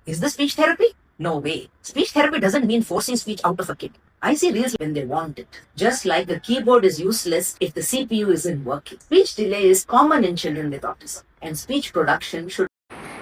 Is this speech therapy? No way. Speech therapy doesn't mean forcing speech out of a kid. I see reels when they want it. Just like the keyboard is useless if the CPU isn't working. Speech delay is common in children with autism, and speech production should.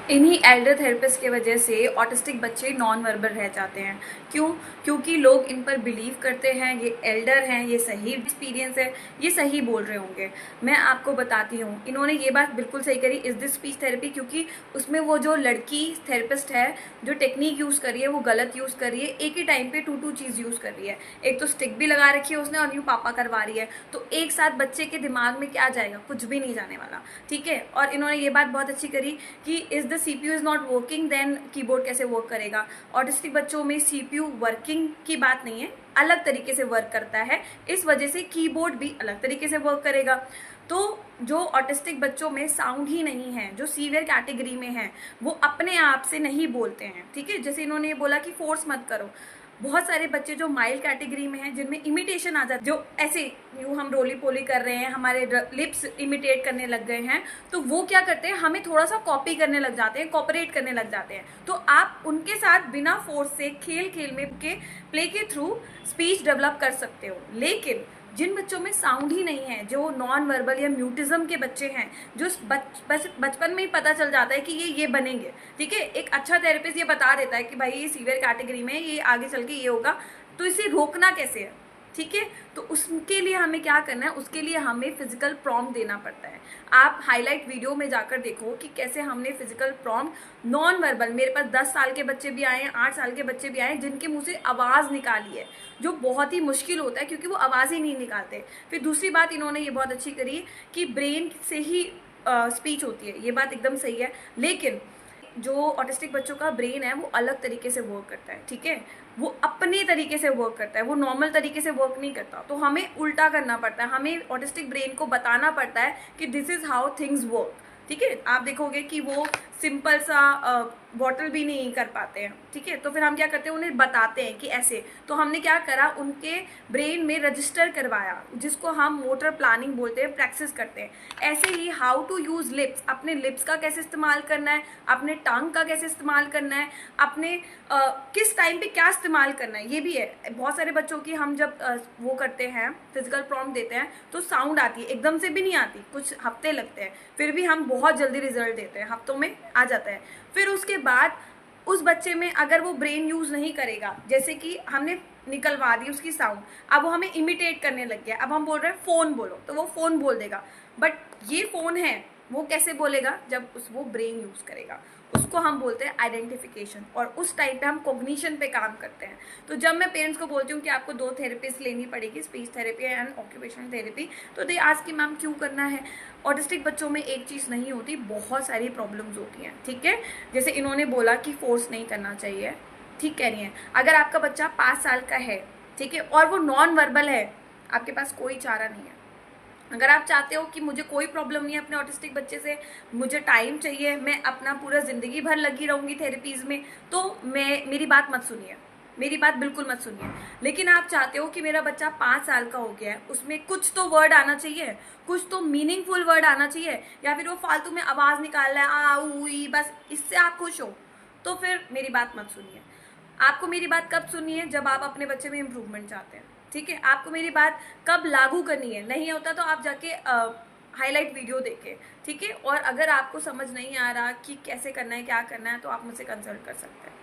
इन्हीं Elder therapist की वजह से autistic बच्चे non verbal रह जाते हैं। क्यों? क्योंकि लोग इन पर बिलीव करते हैं ये एल्डर हैं, ये सही एक्सपीरियंस है, ये सही बोल रहे होंगे। मैं आपको बताती हूँ, इन्होंने ये बात बिल्कुल सही करी, इज दिस स्पीच थेरेपी, क्योंकि उसमें वो जो लड़की थेरेपिस्ट है जो टेक्निक यूज़ कर रही है वो गलत यूज़ कर रही है। एक ही टाइम पे टू चीज़ यूज़ कर रही है। एक तो स्टिक भी लगा रखी है उसने और यूँ पापा करवा रही है, तो एक साथ बच्चे के दिमाग में क्या जाएगा? कुछ भी नहीं जाने वाला। ठीक है। और इन्होंने ये बात बहुत अच्छी करी कि is the CPU is not working then keyboard कैसे वर्क करेगा। ऑटिस्टिक बच्चों में CPU वर्किंग की बात नहीं है, अलग तरीके से वर्क करता है, इस वजह से कीबोर्ड भी अलग तरीके से वर्क करेगा। तो जो ऑटिस्टिक बच्चों में साउंड ही नहीं है, जो सीवियर कैटेगरी में है, वो अपने आप से नहीं बोलते हैं। ठीक है। जैसे इन्होंने बोला कि फोर्स मत करो, बहुत सारे बच्चे जो माइल्ड कैटेगरी में हैं जिनमें इमिटेशन आ जाता है, जो ऐसे यूँ हम रोली पोली कर रहे हैं, हमारे लिप्स इमिटेट करने लग गए हैं, तो वो क्या करते हैं, हमें थोड़ा सा कॉपी करने लग जाते हैं, कॉपरेट करने लग जाते हैं। तो आप उनके साथ बिना फोर्स से खेल खेल में के प्ले के थ्रू स्पीच डेवलप कर सकते हो। लेकिन जिन बच्चों में साउंड ही नहीं है, जो नॉन वर्बल या म्यूटिज्म के बच्चे हैं, जो बचपन में ही पता चल जाता है कि ये बनेंगे। ठीक है। एक अच्छा थेरेपिस्ट ये बता देता है कि भाई ये सीवियर कैटेगरी में, ये आगे चल के ये होगा, तो इसे रोकना कैसे है। ठीक है। तो उसके लिए हमें क्या करना है, उसके लिए हमें फिजिकल प्रॉम्प्ट देना पड़ता है। आप हाईलाइट वीडियो में जाकर देखो कि कैसे हमने फिजिकल प्रॉम्प्ट नॉन वर्बल, मेरे पास 10 साल के बच्चे भी आए हैं, 8 साल के बच्चे भी आए हैं, जिनके मुंह से आवाज़ निकाली है, जो बहुत ही मुश्किल होता है क्योंकि वो आवाज़ ही नहीं निकालते। फिर दूसरी बात इन्होंने ये बहुत अच्छी करी कि ब्रेन से ही स्पीच होती है, ये बात एकदम सही है। लेकिन जो ऑटिस्टिक बच्चों का ब्रेन है वो अलग तरीके से वर्क करता है। ठीक है। वो अपने तरीके से वर्क करता है, वो नॉर्मल तरीके से वर्क नहीं करता। तो हमें उल्टा करना पड़ता है, हमें ऑटिस्टिक ब्रेन को बताना पड़ता है कि this is how things work. ठीक है। आप देखोगे कि वो सिंपल सा बॉटल भी नहीं कर पाते हैं। ठीक है। तो फिर हम क्या करते हैं, उन्हें बताते हैं कि ऐसे। तो हमने क्या करा, उनके ब्रेन में रजिस्टर करवाया, जिसको हम मोटर प्लानिंग बोलते हैं, प्रैक्टिस करते हैं। ऐसे ही हाउ टू यूज लिप्स, अपने लिप्स का कैसे इस्तेमाल करना है, अपने टंग का कैसे इस्तेमाल करना है, अपने किस टाइम पे क्या इस्तेमाल करना है, ये भी है। बहुत सारे बच्चों की हम जब वो करते हैं, फिजिकल प्रॉम्प्ट देते हैं, तो साउंड आती है, एकदम से भी नहीं आती, कुछ हफ्ते लगते हैं, फिर भी हम बहुत जल्दी रिजल्ट देते हैं, हफ्तों में आ जाता है। फिर उसके बाद उस बच्चे में अगर वो ब्रेन यूज नहीं करेगा, जैसे कि हमने निकलवा दी उसकी साउंड, अब वो हमें इमिटेट करने लग गया, अब हम बोल रहे हैं फोन बोलो, तो वो फोन बोल देगा, बट ये फोन है, वो कैसे बोलेगा, जब वो ब्रेन यूज करेगा। उसको हम बोलते हैं आइडेंटिफिकेशन, और उस टाइम पे हम कॉग्निशन पे काम करते हैं। तो जब मैं पेरेंट्स को बोलती हूँ कि आपको 2 थेरेपिस्ट लेनी पड़ेगी, speech therapy and occupational therapy, तो दे आस्क कि मैम क्यों करना है। ऑटिस्टिक बच्चों में एक चीज़ नहीं होती, बहुत सारी प्रॉब्लम्स होती हैं। ठीक है। जैसे इन्होंने बोला कि फोर्स नहीं करना चाहिए, ठीक कह रही हैं। अगर आपका बच्चा 5 साल का है, ठीक है, और वो नॉन वर्बल है, आपके पास कोई चारा नहीं है। अगर आप चाहते हो कि मुझे कोई प्रॉब्लम नहीं है अपने ऑटिस्टिक बच्चे से, मुझे टाइम चाहिए, मैं अपना पूरा ज़िंदगी भर लगी रहूँगी थेरेपीज़ में, तो मेरी बात मत सुनिए, मेरी बात बिल्कुल मत सुनिए। लेकिन आप चाहते हो कि मेरा बच्चा 5 साल का हो गया है, उसमें कुछ तो वर्ड आना चाहिए, कुछ तो मीनिंगफुल वर्ड आना चाहिए, या फिर वो फालतू में आवाज़ निकाल रहा है आ ऊ ई, बस इससे आप खुश हो, तो फिर मेरी बात मत सुनिए। आपको मेरी बात कब सुननी है, जब आप अपने बच्चे में इम्प्रूवमेंट चाहते हैं। ठीक है। आपको मेरी बात कब लागू करनी है, नहीं होता तो आप जाके हाईलाइट वीडियो देखें। ठीक है। और अगर आपको समझ नहीं आ रहा कि कैसे करना है, क्या करना है, तो आप मुझसे कंसल्ट कर सकते हैं।